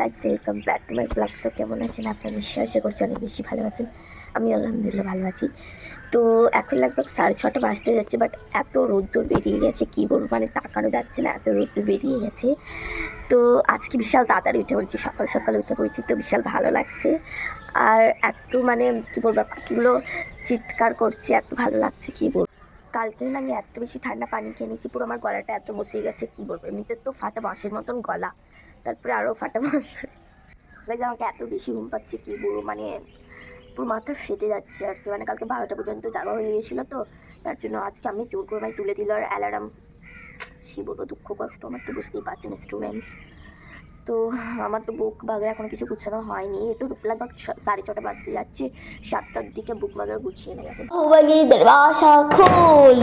Guys, welcome back to my blog. তো কেমন আছেন আপনারা? বিশ্বাস করছি অনেক বেশি ভালো আছেন। আমি আলহামদুলিল্লাহ ভালো আছি। তো এখন লগভগ 6:30 বাজতে যাচ্ছে, বাট এত রোদ্দুর বেরিয়ে গেছে কি বলবো, মানে তাকানো যাচ্ছে না, এত রোদ্দুর বেরিয়ে গেছে। তো আজকে বিশাল তাড়াতাড়ি উঠে পড়েছি, সকাল সকাল উঠে পড়েছি, তো বিশাল ভালো লাগছে। আর এত মানে কি বলবো, পাখিগুলো চিৎকার করছে, এত ভালো লাগছে কি বলবো। কালকে না আমি এত বেশি ঠান্ডা পানি খেয়ে নিয়েছি, পুরো আমার গলাটা এত বসে গেছে কি বলবো। এমনিতে তো ফাটা বাঁশের মতন গলা, তারপরে আরও ফাটা বাঁশ। আমাকে এত বেশি ঘুম পাচ্ছে কি বলবো, মানে পুরো মাথা ফেটে যাচ্ছে আর কি। মানে কালকে 12টা পর্যন্ত জাগা হয়ে গিয়েছিলো, তো তার জন্য আজকে আমি জোর করে ভাই তুলে দিল আর অ্যালার্ম। কী বলবো, দুঃখ কষ্ট আমার তো বুঝতেই পারছেন স্টুডেন্টস। তো আমার তো বুক বাগের এখন কিছু গুছানো হয়নি, তো লগভগ 6:30 বাজতে যাচ্ছে। 7টার দিকে বুক বাগের গুছিয়ে নেই এখন। দরওয়াজা খোল।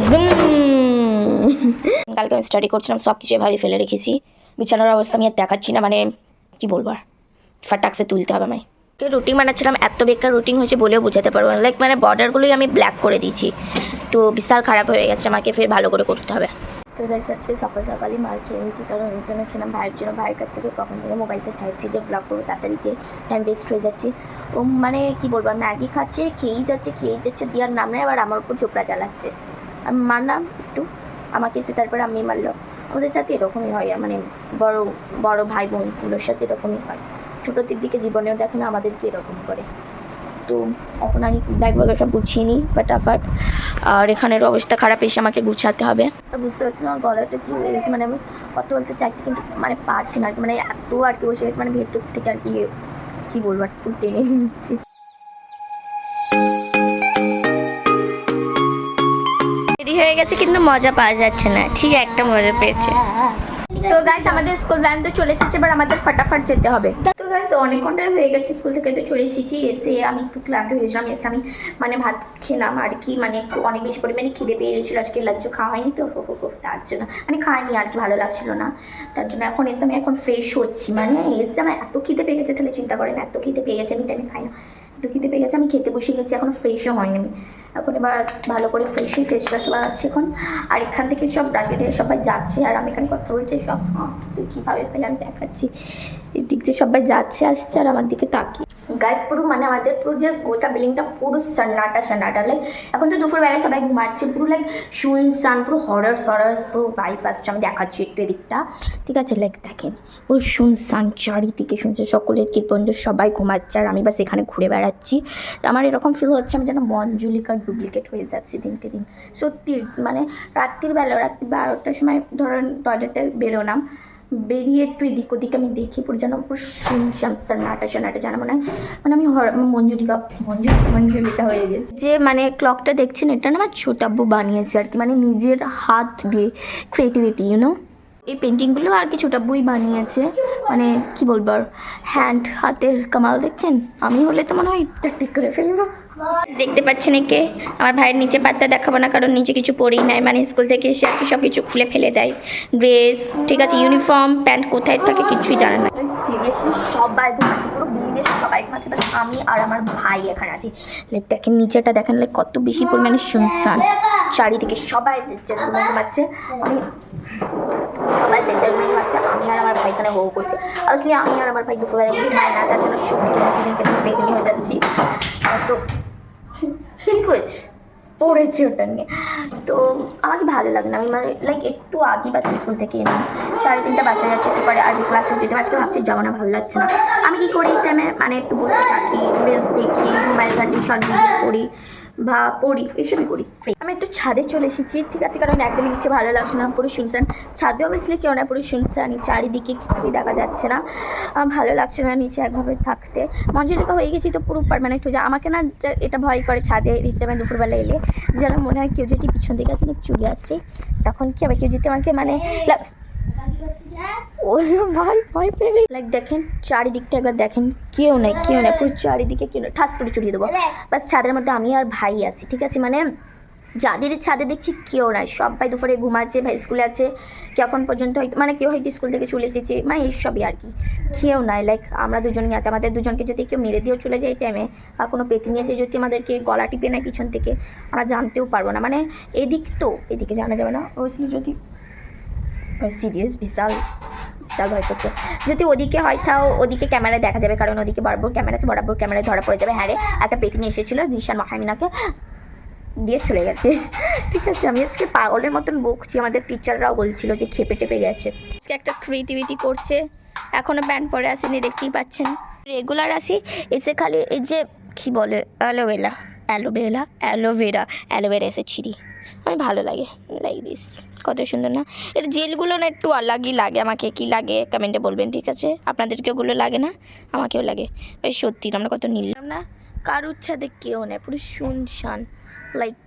কালকে আমি স্টাডি করছিলাম, সব কিছু এভাবে ফেলে রেখেছি। বিছানার অবস্থা আমি আর দেখাচ্ছি না, মানে কি বলবো আর, ফাটাকসে তুলতে হবে আমায়। রুটিন বানাচ্ছিলাম, এত বেকার রুটিন হয়েছে বলেও বোঝাতে পারবো না। লাইক মানে বর্ডারগুলোই আমি ব্ল্যাক করে দিয়েছি, তো বিশাল খারাপ হয়ে গেছে, আমাকে ফের ভালো করে করতে হবে। তো গাইস আজকে সকাল সকালই মার খেয়ে নিয়েছি, কারণ এর জন্য খেলাম ভাইয়ের জন্য। ভাইয়ের কাছ থেকে কখন থেকে মোবাইলটা চাইছি যে ব্লগ করবো, তাড়াতাড়িতে টাইম ওয়েস্ট হয়ে যাচ্ছে। ও মানে কি বলবো, ম্যাগি খাচ্ছে, খেয়েই যাচ্ছে দেওয়ার নাম নেই, আবার আমার উপর চোপড়া চালাচ্ছে। আমি মারলাম একটু, আমাকে এসে তারপর আমি মারলো। আমাদের সাথে এরকমই হয়, মানে বড় বড় ভাই বোনগুলোর সাথে এরকমই হয়। ছোটোদের দিকে জীবনেও দেখে না, আমাদেরকে এরকম করে। তো এখন আমি ব্যাগ সব গুছিয়ে নিই ফটাফট, আর এখানের অবস্থা খারাপ, এসে আমাকে গুছাতে হবে। বুঝতে পারছি না আমার গলাটা কী হয়ে গেছে, মানে আমি কথা বলতে চাইছি কিন্তু মানে পারছি না আর কি, মানে এত আর কি বসে গেছে, মানে ভেতর থেকে আর কি কী বলবো, একটু টেনে নিচ্ছি। দেরি হয়ে গেছে কিন্তু মজা পাওয়া যাচ্ছে না, ঠিক একটা মজা পেয়েছে। তো গাইস আমাদের স্কুল ভ্যান তো চলে এসেছে, এবার আমাদের ফটাফট যেতে হবে। তো গাইস অনেক ঘন্টায় হয়ে গেছে, স্কুল থেকে তো চলে এসেছি। এসে আমি একটু ক্লান্ত হয়ে গেছিলাম, এসে আমি মানে ভাত খেলাম আর কি, মানে একটু অনেক বেশি পরিমাণে খিদে পেয়ে গেছিলো, আজকে লাঞ্চও খাওয়া হয়নি তো, তার জন্য মানে খাইনি আর কি, ভালো লাগছিল না, তার জন্য এখন এসে আমি এখন ফ্রেশ হচ্ছি। মানে এসে আমার এত খিদে পেয়ে গেছে, তাহলে চিন্তা করেন, এত খিদে পেয়ে গেছে, আমি খাই না, এত খিদে পেয়ে গেছে, আমি খেতে বসে গেছি, এখনো ফ্রেশও হয়নি আমি। এখন এবার ভালো করে ফ্রেশই ফেস ওয়াশ লাগাচ্ছি এখন। আর এখান থেকে সব রাখে থেকে সবাই যাচ্ছে, আর আমি এখানে কথা বলছি, সব কীভাবে পেলে আমি দেখাচ্ছি। এই দিক দিয়ে সবাই যাচ্ছে আসছে, আর আমার দিকে তাকিয়ে। গাইস পুরো মানে আমাদের পুরো যে গোটা বিল্ডিংটা পুরো সান্নাটা, লাইক এখন তো দুপুরবেলায় সবাই ঘুমাচ্ছে, পুরো লাইক শুনশান, পুরো হরর পুরো ভাইব আসছে। আমি দেখাচ্ছি একটু এদিকটা, ঠিক আছে? লাইক দেখেন পুরো শুনশান, চারিদিকে শুনছে, সকলের কীর্তনদের সবাই ঘুমাচ্ছে, আর আমি বাস এখানে ঘুরে বেড়াচ্ছি। আমার এরকম ফিল হচ্ছে আমি যেন মঞ্জুলিকার ডুপ্লিকেট হয়ে যাচ্ছি দিনকে দিন, সত্যি। মানে রাত্রি 12টার সময় ধরেন টয়লেটে বেরোলাম, বেরিয়ে একটু এদিক ওদিক আমি দেখি, পুরো যেন পুরো শুনশান সান্নাটা জানা মনে হয়, মানে আমি মঞ্জুলিকা হয়ে গেছি। যে মানে ক্লকটা দেখছেন, এটা না আমার ছোটাব্বু বানিয়েছে আর কি, মানে নিজের হাত দিয়ে, ক্রিয়েটিভিটি ইউনো। এই পেন্টিংগুলো আর কি ছোটাব্বুই বানিয়েছে, মানে কি বলবো আর, হাতের কামাল দেখছেন। আমি হলে তো মনে হয় ঠিক করে ফেলবো। দেখতে পাচ্ছেন একে, আমার ভাইয়ের নিচে পাটটা দেখাবো না, কারণ নিচে কিছু পরেই নাই, মানে স্কুল থেকে এসে আর কি সব কিছু খুলে ফেলে দেয়, ড্রেস ঠিক আছে, ইউনিফর্ম প্যান্ট কোথায় থাকে কিছুই জানে না। সিরিয়াসলি সবাই ঘুমাচ্ছে, পুরো বিল্ডিংয়ে সবাই ঘুমাচ্ছে, বাস আমি আর আমার ভাই এখানে আছি। লাইক দেখেন নিচেটা দেখেন, লাইক কত বেশি পরিমাণে শুনশান, চারিদিকে সবাই যে ঘুমাচ্ছে, আমি সবাই যে ঘুমাচ্ছে, আমি আর আমার ভাই এখানে হো করছে। আসলে আমি আর আমার ভাই দুপুরবেলা ঘুমাই না, তার জন্য সত্যি দিনকে বেতনি হয়ে যাচ্ছি। তো ঠিক হয়েছে, পড়েছি ওটা নিয়ে, তো আমাকে ভালো লাগে না। আমি মানে লাইক একটু আগে বাসে স্কুল থেকে এলাম, 3:30 বাসে যাচ্ছে, একটু পরে আগে ক্লাসে যেতে, আজকে ভাবছি যাবো না, ভালো লাগছে না। আমি কী করি এই টাইমে, মানে একটু বসে থাকি, রিলস দেখি, মোবাইল ঘাঁটি, শর্ট ভিডিও করি বা পড়ি, এসবই করি। আমি একটু ছাদে চলে এসেছি, ঠিক আছে, কারণ একদমই নিচে ভালো লাগছে না, পুরো শুনশান। ছাদে অবভিয়াসলি কেউ না, পুরো শুনশান, চারিদিকে কিছুই দেখা যাচ্ছে না, ভালো লাগছে না নিচে একভাবে থাকতে। মঞ্জুলিকা হয়ে গেছি তো পুরো পারমানেন্ট হয়ে যায়। আমাকে না এটা ভয় করে ছাদে টাইমে দুপুরবেলা এলে, যেন মনে হয় কেউ যদি পিছন দিকে এখানে চলে আসে, তখন কী হবে, কেউ যদি আমাকে মানে ওই ভাই ভয় পেয়ে গেই। লাইক দেখেন চারিদিকটা একবার দেখেন, কেউ নেই পুরো চারিদিকে কেউ নেই, ঠাস করে চড়িয়ে দেবো। বাস ছাদের মধ্যে আমি আর ভাই আছি, ঠিক আছে, মানে যাদের ছাদে দেখছি কেউ নাই, সবাই দুপুরে ঘুমাচ্ছে, ভাই স্কুলে আছে, কখন পর্যন্ত হয়তো মানে কেউ হয়তো স্কুল থেকে চলে এসেছে, মানে এইসবই আর কি, কেউ নাই। লাইক আমরা দুজনই আছে, আমাদের দুজনকে যদি কেউ মেরে দিয়েও চলে যায় এই টাইমে, বা কোনো পেতিনি এসে যদি আমাদেরকে গলা টিপে নেয় পিছন থেকে, আমরা জানতেও পারবো না, মানে এদিকে জানা যাবে না ওই যদি সিরিয়াস বিশাল বিশাল ভয় করছে। যদি ওদিকে হয় তাও ওদিকে ক্যামেরায় দেখা যাবে, কারণ ওদিকে বরাবর ক্যামেরা আছে, বরাবর ক্যামেরায় ধরা পড়ে যাবে। হ্যাঁ রে, একটা পেতিনি এসেছিলো জিশান মাহামিনাকে দিয়ে চলে গেছে। ঠিক আছে, আমি আজকে পাগলের মতন বকছি, আমাদের টিচাররাও বলছিল যে খেপে টেপে গেছে। আজকে একটা ক্রিয়েটিভিটি করছে, এখনও প্যান্ট পরে আসেনি, দেখতেই পাচ্ছেন। রেগুলার আসি, এসে খালি এই যে কী বলে অ্যালোভেরা এসে ছিঁড়ি, আমি ভালো লাগে লাইক দিস। কত সুন্দর না, এর জেলগুলো না একটু আলাগই লাগে আমাকে, কি লাগে কমেন্টে বলবেন, ঠিক আছে? আপনাদেরকে ওগুলো লাগে না, আমাকেও লাগে। বেশ সত্যি আমরা কত নিলাম না, কার উচ্ছাদে কেউ নেই, পুরো শুনশান লাইক।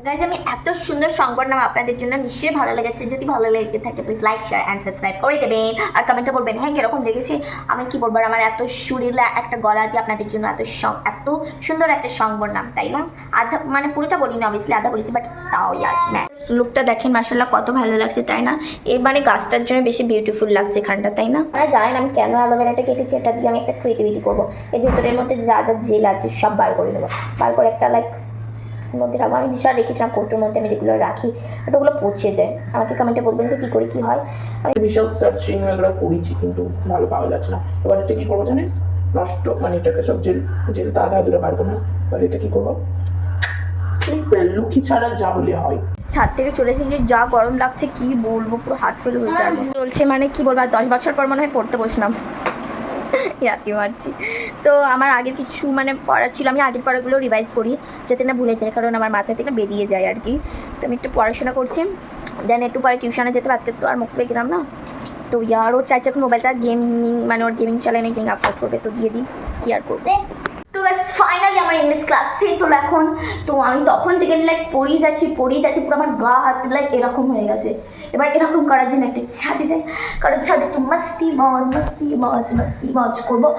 গাইজ, আমি এত সুন্দর সং করলাম আপনাদের জন্য, নিশ্চয়ই ভালো লেগেছে। যদি ভালো লেগে থাকে please like share and subscribe করে দেবেন, আর কমেন্টে বলবেন হ্যাঁ কীরকম দেখেছি। আমি কি বলবো, আমার এত সুরিলা একটা গলা দিয়ে আপনাদের জন্য এত সুন্দর একটা সং বললাম, তাই না? আধা মানে পুরোটা বলিনি, অবভিয়াসলি আধা বলেছি, বাট তাও ইয়ার লুকটা দেখেন, মাশাআল্লাহ কত ভালো লাগছে, তাই না? এই মানে গাছটার জন্য বেশি বিউটিফুল লাগছে এখানটা, তাই না? আপনারা জানেন আমি কেন অ্যালোভেরাটা কেটেছি, এটা দিয়ে আমি একটা ক্রিয়েটিভিটি করবো। এর ভিতরের মধ্যে যা যা জেল আছে সব বার করে দেবো, বার করে একটা লাইক মধ্যে রাখবো। আমি বিশাল রেখেছিলাম কৌটোর মধ্যে, আমি যেগুলো রাখি ওটা ওগুলো পচিয়ে যায়। আমাকে কমেন্টে বলবেন তো কী করে কী হয়। আমি বিশাল সার্চিং এগুলো করেছি কিন্তু ভালো পাওয়া যাচ্ছে না। এবার এটা কী করবো জানেন, নষ্ট মানে এটাকে সব জেলটা আধা আধুরা পারবো না। এবার এটা কী করবো, সিম্পল লুকি ছাড়া যা হলে হয়। ছাদ থেকে চলে এসেছি, যে যা গরম লাগছে কি বলবো, পুরো হার্ট ফেল হয়ে যাবে চলছে, মানে কি বলবো, আর 10 বছর পর মনে হয় পড়তে বসলাম। ইয়াকি মারছি। সো আমার আগের কিছু মানে পড়া ছিল, আমি আগের পড়াগুলো রিভাইজ করি যাতে না ভুলে যায়, কারণ আমার মাথা থেকে বেরিয়ে যায় আর কি। তো আমি একটু পড়াশোনা করছি, দেন একটু পরে টিউশনে যেতে হবে। আজকে তো আর মুখ পেয়ে গেলাম না, তো ইয়ার ও চাইছে মোবাইলটা গেমিং মানে ওর গেমিং চালায় না, গেম আপলোড করবে, তো দিয়ে দিই, কি আর করবে। তো ফাইনালি আমার ইংলিশ ক্লাস শেষ হলো এখন। তো আমি তখন থেকে লাইক পড়েই যাচ্ছি, পুরো আমার গা হাত লাইক এরকম হয়ে গেছে। এবার এরকম করার জন্য একটা ছাদে যাই, কারণ ছাদে একটু মজ করবো।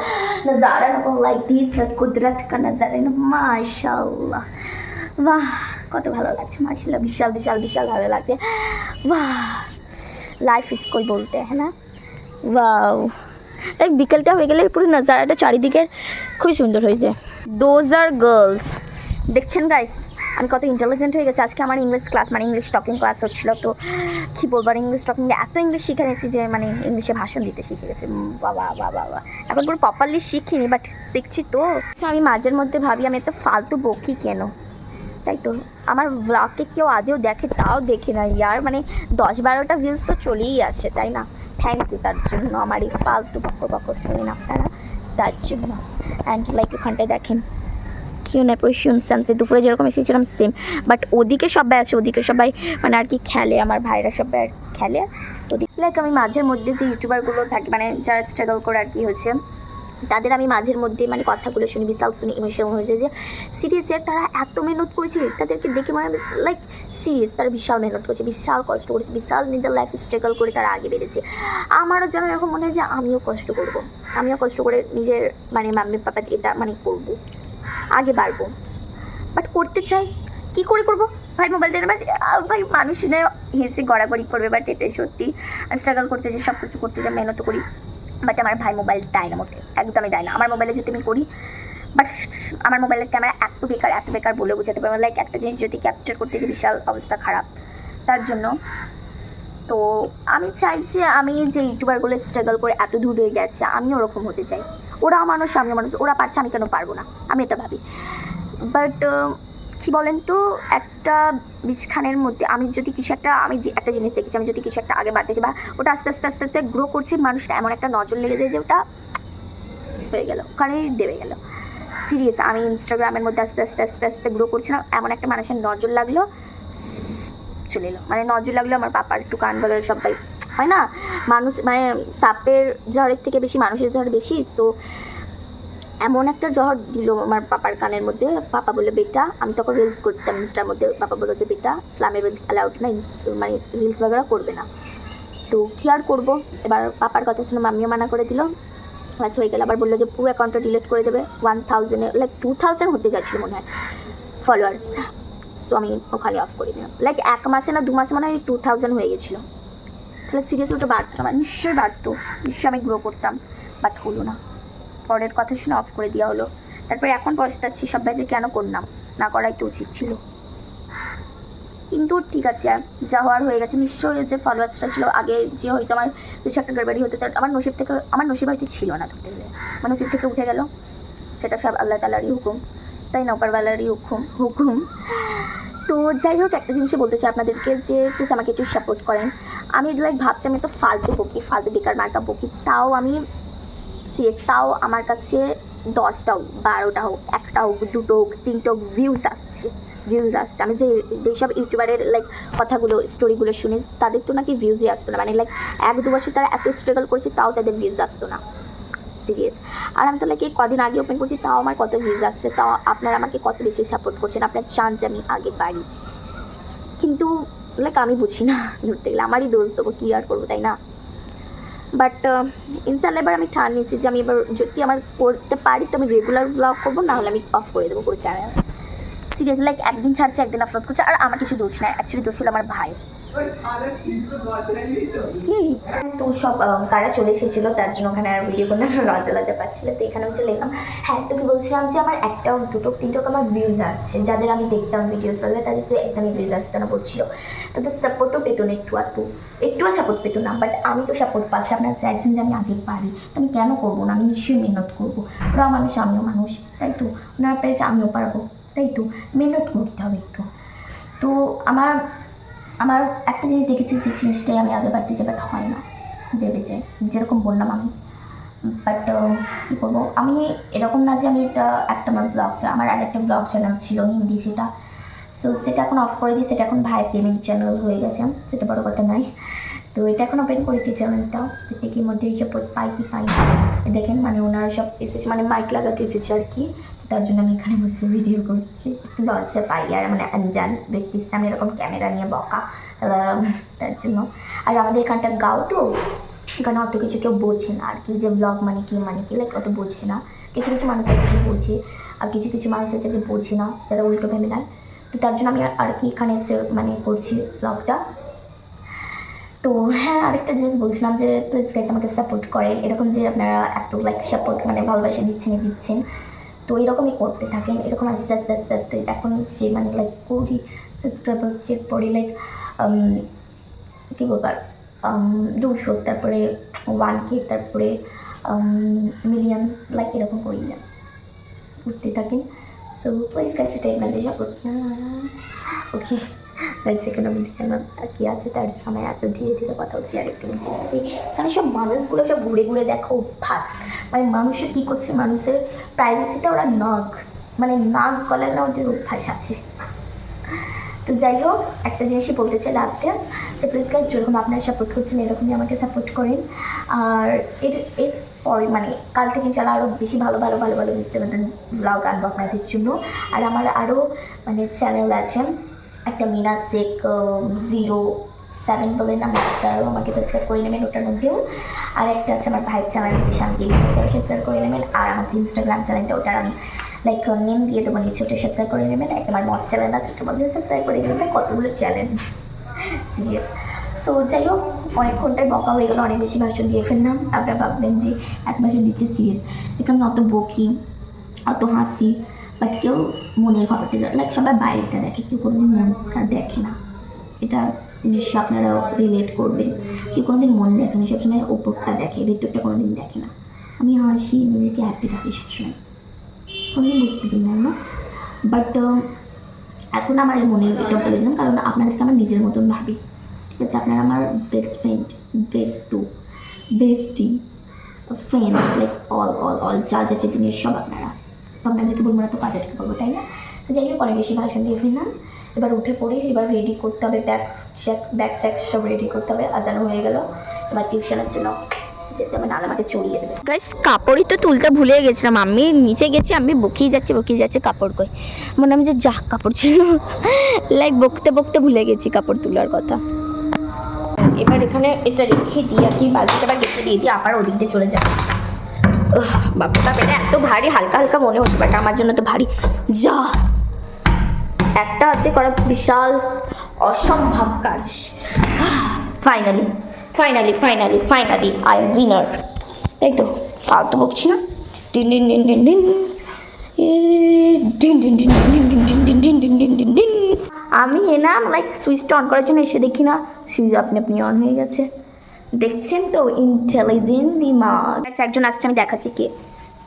नज़ारा ना लाइक दिस कुदरत का नज़ारा ना माशाल्लाह, বাহ কত ভালো লাগছে, মাশাআল্লাহ বিশাল বিশাল বিশাল ভালো লাগছে। বাহ, লাইফ ইসকোই বলতে হ্যাঁ না, ওয়াও। লাইক বিকেলটা হয়ে গেলে পুরো নজারাটা চারিদিকের খুবই সুন্দর হয়ে যায়। দোজ আর গার্লস, দেখছেন গাইস আমি কত ইন্টেলিজেন্ট হয়ে গেছি। আজকে আমার ইংলিশ ক্লাস মানে ইংলিশ টকিং ক্লাস হচ্ছিলো, তো কী বলবো, আর ইংলিশ টকিং এত ইংলিশ শিখে নিয়েছি যে মানে ইংলিশে ভাষণ দিতে শিখে গেছি। বাবা বাবা বাবা, এখন পুরো প্রপারলি শিখিনি, বাট শিখছি। তো আমি মাঝের মধ্যে ভাবি আমি এত ফালতু বকি কেন, তাই তো আমার ব্লগকে কেউ আদেও দেখে তাও দেখে না ইয়ার, মানে 10-12টা ভিউজ তো চলেই আসে, তাই না? থ্যাংক ইউ তার জন্য, আমার এই ফালতু বকর শুনেন আপনারা, তার জন্য। অ্যান্ড লাইক ওখানটায় দেখেন কেউ না, পুরো শুনশান, সে দুপুরে যেরকম এসেছিলাম সেম, বাট ওদিকে সবাই আছে, ওদিকে সবাই মানে আর কি খেলে, আমার ভাইরা সবাই আর কি খেলে। তো লাইক আমি মাঝের মধ্যে যে ইউটিউবারগুলো থাকে মানে যারা স্ট্রাগল করে আর কি হচ্ছে, তাদের আমি মাঝের মধ্যে মানে কথাগুলো শুনি, বিশাল শুনি, ইমোশনাল হয়ে যায় যে সিরিয়াস ইয়ার তারা এত মেহনত করেছে, তাদেরকে দেখে মানে লাইক সিরিয়াস তারা বিশাল মেহনত করেছে, বিশাল কষ্ট করেছে, বিশাল নিজের লাইফ স্ট্রাগল করে তারা আগে বেড়েছে। আমারও যেন এরকম মনে হয় যে আমিও কষ্ট করবো, আমিও কষ্ট করে নিজের মানে মাম্মি পাপাকে এটা মানে করবো, আগে বাড়বো, বাট করতে চাই কী করে করবো ভাই, মোবাইল দেয় না ভাই, মানুষ নয় হেসে গড়াগড়ি করবে, বাট এটাই সত্যি। স্ট্রাগল করতে যে সব কিছু করতে চাই, মেহনত করি, বাট আমার ভাই মোবাইল দেয় না, মোটে একদমই দেয় না। আমার মোবাইলে যদি আমি করি, বাট আমার মোবাইলের ক্যামেরা এত বেকার বলে বোঝাতে পারবো, লাইক একটা জিনিস যদি ক্যাপচার করতে যে বিশাল অবস্থা খারাপ, তার জন্য। তো আমি চাই যে আমি যে ইউটিউবারগুলো স্ট্রাগল করে এত দূর হয়ে গেছে, আমি ওরকম হতে চাই। ওরা মানুষ, আমিও মানুষ, ওরা পারছে আমি কেন পারবো না, আমি এটা ভাবি। বাট কী বলেন তো, একটা বীজখানের মধ্যে আমি যদি কিছু একটা, আমি যে একটা জিনিস দেখেছি, আমি যদি কিছু একটা আগে বাড়তেছি বা ওটা আস্তে আস্তে আস্তে আস্তে গ্রো করছে, মানুষটা এমন একটা নজর লেগে যায় যে ওটা হয়ে গেল, ওখানেই দেবে গেল। সিরিয়াস, আমি ইনস্টাগ্রামের মধ্যে আস্তে আস্তে আস্তে আস্তে গ্রো করছিলাম, এমন একটা মানুষের নজর লাগলো, চলে এলো, মানে নজর লাগলো আমার পাপার একটু কান বাগার সবাই হয় না, মানুষ মানে সাপের ঝড়ের থেকে বেশি মানুষের ঝড় বেশি। তো এমন একটা ঝড় দিল আমার পাপার কানের মধ্যে, পাপা বললো বেটা, আমি তখন রিলস করতাম ইনস্টার মধ্যে, পাপা বললো যে বেটা ইসলামের রিলস অ্যালাউড না, মানে রিলস বাগেরা করবে না। তো কী আর করবো, এবার পাপার কথা শুনে মাম্মিও মানা করে দিল, ব্যাস হয়ে গেল। আবার বললো যে পুরো অ্যাকাউন্টটা ডিলিট করে দেবে, 1000 লাইক 2000 হতে যাচ্ছিলো মনে হয় ফলোয়ার্স। সো আমি ওখানে অফ করে দিলাম। লাইক 1 মাসে না 2 মাসে মানে 2000 হয়ে গেছিলো। তাহলে সিরিয়াসলি ওটা বাড়তো না, নিশ্চয়ই বাড়তো, নিশ্চয়ই আমি গ্রো করতাম, বাট হলো না। পরের কথা শুনে অফ করে দেওয়া হলো। তারপরে এখন পস্তাচ্ছি সব ব্যাচে কেন করলাম, না করাই তো উচিত ছিল। কিন্তু ঠিক আছে, যা হওয়ার হয়ে গেছে। নিশ্চয়ই যে ফলোয়ার্সটা ছিল আগে, যে হয়তো আমার কিছু একটা গড়বাড়ি হতো, তার আমার নসিব হয়তো ছিল না ধরতে গেলে, আমার নসিব থেকে উঠে গেল, সেটা সব আল্লাহ তাআলারই হুকুম, তাই না, উপরওয়ালারই হুকুম। তো যাই হোক, একটা জিনিসই বলতে চাই আপনাদেরকে যে প্লিজ আমাকে একটু সাপোর্ট করেন। আমি লাইক ভাবছি আমি তো ফালতু বকি, ফালতু বেকার মার্কা বকি, তাও আমি সিরিয়াস, তাও আমার কাছে 10টা হোক, 12টা হোক, 1টা হোক, 2টো হোক, 3টো হোক, ভিউজ আসছে। আমি যেসব ইউটিউবারের লাইক কথাগুলো স্টোরিগুলো শুনি, তাদের তো নাকি ভিউজই আসতো না, মানে লাইক 1-2 বছর তারা এত স্ট্রাগল করছে তাও তাদের ভিউজ আসতো না, সিরিয়াস। আর আমি তো লাইক এই কদিন আগে ওপেন করছি, তাও আমার কত ভিউজ আসছে, তাও আপনারা আমাকে কত বেশি সাপোর্ট করছেন, আপনারা চান যে আমি আগে বাড়ি। কিন্তু লাইক আমি বুঝি না, ধরতে গেলে আমারই দোষ দেবো, কী আর করবো, তাই না। বাট ইনশাআল্লাহ এবার আমি ঠান নিয়েছি যে আমি এবার যদি আমার করতে পারি তো আমি রেগুলার ব্লগ করবো, না হলে আমি অফ করে দেবো পুরো চ্যানেল। সিরিয়াসলি লাইক একদিন ছাড়ছে একদিন আপলোড করছে। আর আমার কিছু দোষ নাই, অ্যাকচুয়ালি দোষ হলো আমার ভাই। কি তো সব কারা চলে এসেছিলো, তার জন্য ওখানে আর ভিডিও করলে লজ্জা পাচ্ছিলো, তো এখানে আমি চলে এলাম। হ্যাঁ, তো কি বলছিলাম যে আমার 1টা হোক 2টো 3টো আমার ভিউজ আসছে, যাদের আমি দেখতাম ভিডিওস হলে তাদের তো একদমই ভিউজ আসতো না বলছিল, তাদের সাপোর্টও পেতো না, একটুও সাপোর্ট পেতো না। বাট আমি তো সাপোর্ট পাচ্ছি, আপনারা চাইছেন যে আমি আগে পারি, তো আমি কেন করবো না, আমি নিশ্চয়ই মেহনত করবো। ওরাও মানুষ, আমিও মানুষ, তাই তো, ওনারা পেয়েছে আমিও পারবো, তাই তো, মেহনত করতে হবে একটু। তো আমার একটা জিনিস দেখেছি, যে জিনিসটাই আমি আগে বাড়তে যাই, বাট হয় না, দেবে যে যেরকম বললাম আমি। বাট কী করবো, আমি এরকম না যে আমি একটা আমার ব্লগ, আমার আরেকটা ব্লগ চ্যানেল ছিল হিন্দি, সেটা এখন অফ করে দিই, সেটা এখন ভাইয়ের গেমিং চ্যানেল হয়ে গেছে, সেটা বড় কথা নয়। তো এটা এখন ওপেন করেছি চ্যানেলটা, প্রত্যেকের মধ্যে এইসব পাই কি পাই দেখেন, মানে ওনারা সব এসেছে, মানে মাইক লাগাতে এসেছে আর কি, তো তার জন্য আমি এখানে বসে ভিডিও করছি, একটু লজ্জা পাই, আর মানে আনজান ব্যক্তির সামনে এরকম ক্যামেরা নিয়ে বকা, তার জন্য। আর আমাদের এখানটা গাও তো, এখানে অত কিছু কেউ বোঝে না আর কি, যে ব্লগ মানে কি লাইক অত বোঝে না। কিছু মানুষ আছে যে বোঝে, আর কিছু মানুষ আছে যে বোঝে না, যারা উল্টো ভেবে নেয়। তো তার জন্য আমি আর কি এখানে এসে মানে করছি ব্লগটা। তো হ্যাঁ, আরেকটা জিনিস বলছিলাম যে প্লিজ গাইস আমাকে সাপোর্ট করেন, এরকম যে আপনারা এত লাইক সাপোর্ট মানে ভালোবাসা দিচ্ছেন, তো এরকমই করতে থাকেন, এরকম আস্তে আস্তে এখন যে মানে লাইক 20 সাবস্ক্রাইবার চেক পরে লাইক কী বলবার 200, তারপরে 1K, তারপরে মিলিয়ন, লাইক এরকম করি না, করতে থাকেন। সো প্লিজ গাইস এটা আপনাদের সাপোর্ট। ওকে গাইস, এখানে আমি দেখে কি আছে, তার জন্য আমি এত ধীরে কথা বলছি। আর একটু নিচে এখানে সব মানুষগুলো সব ঘুরে দেখো অভ্যাস, মানে মানুষের কী করছে, মানুষের প্রাইভেসিটা ওরা নাক গলায় না, ওদের অভ্যাস আছে। তো যাই হোক, একটা জিনিসই বলতে চাই লাস্টে, যে প্লিজ গাইস যেরকম আপনারা সাপোর্ট করছেন এরকমই আমাকে সাপোর্ট করেন। আর এর পরে মানে কাল থেকে চলা আরও বেশি ভালো নিত্যনতুন ব্লগ আনবো আপনাদের জন্য। আর আমার আরও মানে চ্যানেল আছে, একটা মিনা শেখ 07 বলে নামটারও আমাকে সাবস্ক্রাইব করে নেবেন, ওটার মধ্যেও। আর একটা আছে আমার ভাইয়ের চ্যানেল, যে শান্তি, ওটাও সাবস্ক্রাইব করে নেবেন। আর আমার যে ইনস্টাগ্রাম চ্যানেলটা, ওটার আমি লাইক নেম দিয়ে দেবো নিচে, ওটা সাবস্ক্রাইব করে নেবেন। একটা আমার মস চ্যানেল আছে, ওটার মধ্যে সাবস্ক্রাইব করে নেবেন। কতগুলো চ্যানেল, সিরিয়াস। সো যাই হোক, অনেক ঘন্টায় বকা হয়ে গেলো, অনেক বেশি ভাষণ দিয়ে ফেললাম। আপনারা ভাববেন যে এত ভাষণ দিচ্ছে, সিরিয়াস। দেখে আমি অত বকি, অত হাসি, বাট কেউ মনের খবরটা লাইক সবাই বাইরেটা দেখে, কেউ কোনোদিন মনটা দেখে না। এটা নিশ্চয়ই আপনারা রিলেট করবেন, কেউ কোনোদিন মন দেখে না, সবসময় ওপরটা দেখে, ভেতরটা কোনোদিন দেখে না। আমি হাসি, নিজেকে হ্যাপি থাকি সবসময়, কোনোদিন বুঝতে দিন না। বাট এখন আমার মনে এটা বলে দিলাম, কারণ আপনাদেরকে আমার নিজের মতন ভাবি, ঠিক আছে। আপনারা আমার best friend, বেস্টি friend, like all যা দুনিয়ার সব আপনারা, তো আপনাদেরকে বলবো না তো কাদেরকে বলবো, তাই না। তো যাই হোক, অনেক বেশি ভাষণ দিয়ে ফেললাম। এবার উঠে পড়ি, এবার রেডি করতে হবে, ব্যাগ সব রেডি করতে হবে। আজানো হয়ে গেল, এবার টিউশনের জন্য যেতে হবে, নাহলে আমাকে চড়িয়ে দেবে। গাইস, কাপড়ই তো তুলতে ভুলে গেছিলাম, আমি নিচে গেছি, আমি বকিয়ে যাচ্ছে কাপড় কই, মনে আমি যে কাপড় ছিল, লাইক বকতে ভুলে গেছি কাপড় তোলার কথা। এবার এখানে এটা রেখে দিই আর কি, বালতিটা আবার গেটে দিয়ে দিই, আবার ওদিক দিয়ে চলে যাবে। বাবা বাবা, এটা এত ভারী, হালকা হালকা মনে হচ্ছে, বাট আমার জন্য তো ভারী। যা, একটা হাতে করা বিশাল অসম্ভব কাজ। Finally finally finally finally I am winner. তাই তো, ফালতু বকছি না। Dean dean dean dean dean dean dean dean dean dean dean dean dean dean dean dean dean. আমি এলাম লাইক সুইচটা অন করার জন্য, এসে দেখি না সুইচ আপনি আপনি অন হয়ে গেছে। দেখছেন তো, ইন্টেলিজেন্ট দিমাগ। একজন আসছে, আমি দেখাচ্ছি কে।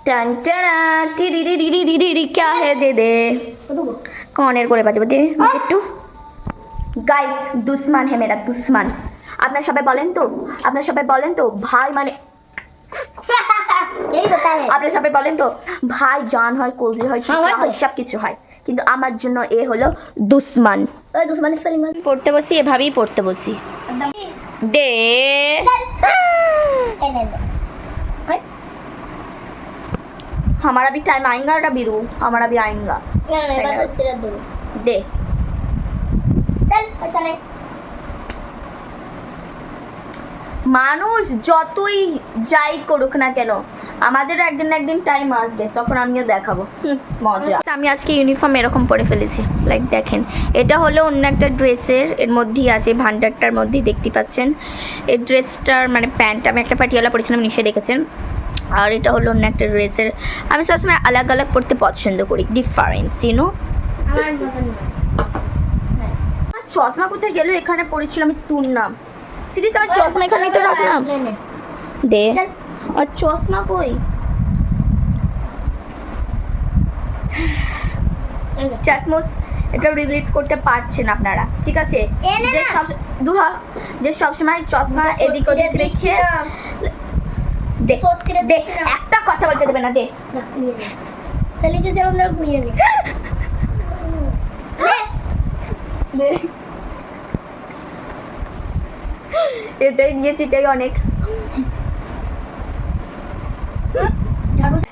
টান টানা টিরি রি রি রি রি রি রি, ক্যা হে দে দে, কনের করে বাজাবো দে একটু। গাইস, দুশ্মন হে মেরা, দুশ্মন। আপনারা সবাই বলেন তো, আপনারা সবাই বলেন তো ভাই মানে আপনারা সবাই বলেন তো ভাই জান হয়, কলজি হয়, সব কিছু হয়, কিন্তু আমার জন্য এ হলো দুশ্মন। দুশ্মন স্পেলিং পড়তে বসি এভাবেই পড়তে বসি। দে हमारा भी टाइम आएगा रबीरू, हमारा भी आएगा। दे মানুষ যতই যাই করুক না কেন, আমাদেরও একদিন না একদিন টাইম আসবে, তখন আমিও দেখাবো মজা। আমি আজকে ইউনিফর্ম এরকম পরে ফেলেছি, লাইক দেখেন, এটা হলো অন্য একটা ড্রেসের, এর মধ্যেই আছে, ভান্ডারটার মধ্যেই দেখতে পাচ্ছেন। এই ড্রেসটার মানে প্যান্ট আমি একটা পাটিয়ালা পরেছিলাম, নিশ্চয়ই দেখেছেন। আর এটা হলো অন্য একটা ড্রেসের। আমি সবসময় আলাগ আলাগ পড়তে পছন্দ করি, ডিফারেন্স ইউনো। চশমা কোথায় গেল? এখানে পড়েছিলাম, আমি তোর নাম সিরিজ, আমার চশমা এখানেই তো রাখলাম। দে, আর চশমা কই? চশমস এটা রিলেট করতে পারছেন আপনারা, ঠিক আছে? যে সব দূর হ, যে সবসময় চশমা এদিক ওদিক রেখে দে, দে, একটা কথা বলতে দেবে না। দে ফেলেছে যেরকম ধরে ঘুরিয়ে নে। এটাই দিয়েছি, এটাই অনেক।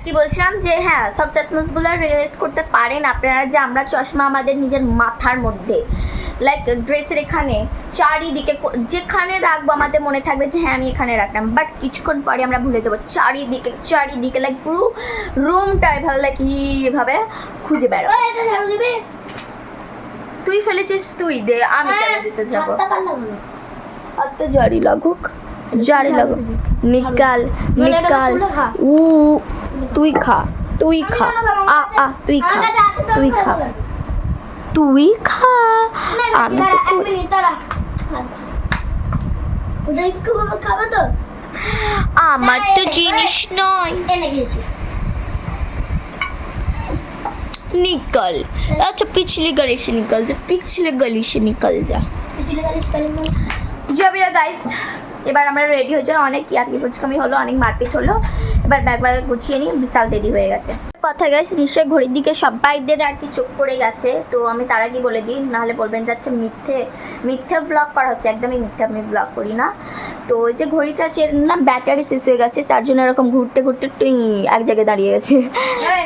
কি বলছিলাম যে হ্যাঁ, সব চশমাসগুলো রিলেট করতে পারেন আপনারা, যে আমরা চশমা আমাদের নিজের মাথার মধ্যে, লাইক ড্রেসের এখানে চারিদিকে যেখানে রাখবো আমাদের মনে থাকবে যে হ্যাঁ আমি এখানে রাখলাম, বাট কিছুক্ষণ পরে আমরা ভুলে যাবো। চারিদিকে চারিদিকে লাইক পুরো রুমটা এভাবে লাইক এভাবে খুঁজে বেড়াবো। তুই ফেলেছিস, তুই দে, আমি কেন দিতে যাবো? আর তো জারি লাগুক, জারি লাগুক, নিকাল নিকাল। উ তুই খা, তুই খা, আ আ তুই খা, তুই খা, তুই খা। আমি তো আমার তো জিনিস নয়। निकल, अच्छा पिछली गली से निकल जा, पिछले गली से निकल जा। जब ये गाइस, এবার আমরা রেডি হয়ে যাই। অনেক ইয়ার্কি ফুচকামি হলো, অনেক মারপিট হলো, এবার ব্যাগ গুছিয়ে নিই, বিশাল দেরি হয়ে গেছে। কথা গাইস, নিশ্চয়ই ঘড়ির দিকে সবাইদের আর কি চোখ পড়ে গেছে, তো আমি তার আগে বলে দিই, নাহলে বলবেন যাচ্ছে মিথ্যে মিথ্যে ব্লগ করা হচ্ছে। একদমই মিথ্যে, আমি ব্লগ করি না। তো ওই যে ঘড়িটা আছে, এর না ব্যাটারি শেষ হয়ে গেছে, তার জন্য এরকম ঘুরতে ঘুরতে টুই এক জায়গায় দাঁড়িয়ে গেছে,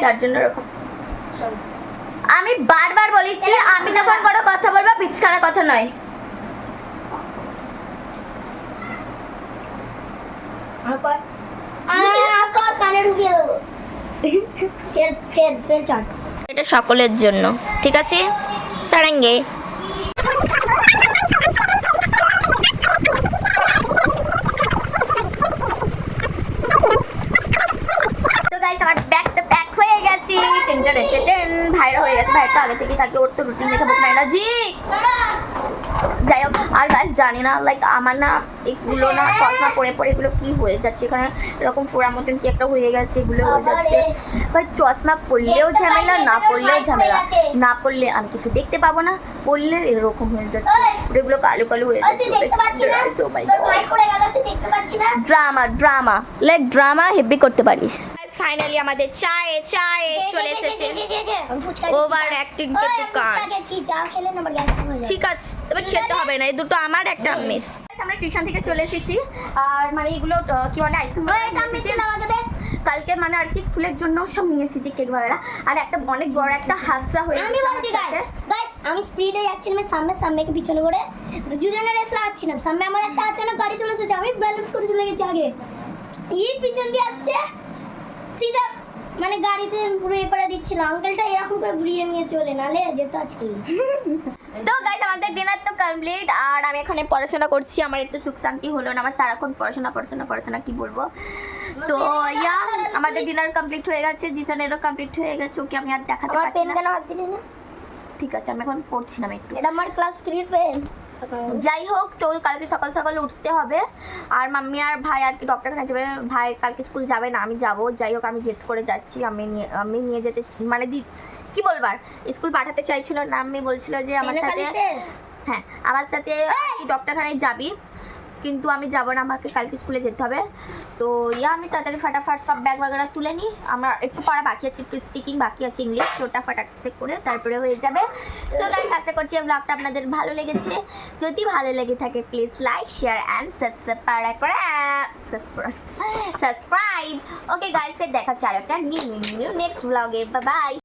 তার জন্য এরকম। আমি বারবার বলেছি, আমি যখন কোনো কথা বলবো বিছখানার কথা নয়। এটা সকলের জন্য, ঠিক আছে? সারাঙ্গে ভাইরা হয়ে গেছে, ভাইটা আগে থেকে থাকে, ওর তো রুটিন দেখে বোক না জি। যাই হোক, আর গাইস জানি না লাইক আমার না এগুলো না চশমা পরে পরে এগুলো কি হয়ে যাচ্ছে, এখানে এরকম পোড়া মতন কি একটা হয়ে গেছে, এগুলো হয়ে যাচ্ছে ভাই। চশমা পরলেও ঝামেলা, না পরলেও ঝামেলা, না পরলে আমি কিছু দেখতে পাবো না, পরলে এরকম হয়ে যাচ্ছে, এগুলো কালো কালো হয়ে যাচ্ছে। Drama drama like drama heavy করতে পারিস। ফাইনালি আমাদের চায়ে চায়ে চলে এসেছে ওভার অ্যাক্টিং কে দোকান। ঠিক আছে, তবে খেতে হবে না, এই দুটো আমার, একটা আম্মির। আমরা টিউশন থেকে চলে এসেছি, আর মানে এগুলো কি বলে আইসক্রিম কালকে মানে আর কি স্কুলের জন্য সব নিয়ে এসেছি, কেক বাগেরা। আর একটা অনেক বড় একটা হাদসা হয়ে আমি স্পিডে যাচ্ছিলাম সামনে সামনেকে পিছনে করে দুজনের রেস লাগাচ্ছিলাম, সামনে আমার একটা আচানক গাড়ি চলে এসেছে, আমি ব্যালেন্স করে চলে গেছি আগে, এই পিছন দিয়ে আসছে সিধা মানে গাড়িতে পুরো এ করে দিচ্ছিল, আঙ্কেলটা এরকম করে ঘুরিয়ে নিয়ে চলে, নালে যেত আজকে। তো গাইস আমাদের ডিনার তো কমপ্লিট, আর আমি এখানে পড়াশোনা করছি। আমার একটু সুখ শান্তি হলো না, আমার সারাক্ষণ পড়াশোনা কি বলবো। তো ইয়া আমাদের ডিনার কমপ্লিট হয়ে গেছে, জিসানেরও কমপ্লিট হয়ে গেছে। ওকে আমি আর দেখাতে আমার পারছি পেন না। কেন হাত দিলি না? ঠিক আছে, আমি এখন পড়ছিলাম একটু। এটা আমার ক্লাস 3 পেন। যাই হোক, তো কালকে সকাল সকাল উঠতে হবে, আর মাম্মি আর ভাই আর কি ডক্টরখানে যাবে। ভাই কালকে স্কুল যাবে না, আমি যাব। যাই হোক, আমি জেদ করে যাচ্ছি। আমি নিয়ে যেতে মানে কি বলবার, স্কুল পাঠাতে চাইছিল না। আমি বলছিল যে আমার সাথে, হ্যাঁ আমার সাথে ডক্টরখানায় যাবি, কিন্তু আমি যাব না, আমাকে কালকে স্কুলে যেতে হবে। তো আমি তাড়াতাড়ি ফাটাফাট সব ব্যাগ বাগেরা তুলে নিই। আমার একটু পড়া বাকি আছে, একটু স্পিকিং বাকি আছে ইংলিশ, ওটা ফাটাফাট করে তারপরে হয়ে যাবে। তো গাইস আশা করছি এই ব্লগটা আপনাদের ভালো লেগেছে। যদি ভালো লেগে থাকে please like share and subscribe. Okay guys, ফির দেখা হচ্ছে আর একটা নিউ নেক্সট ব্লগে। Bye bye.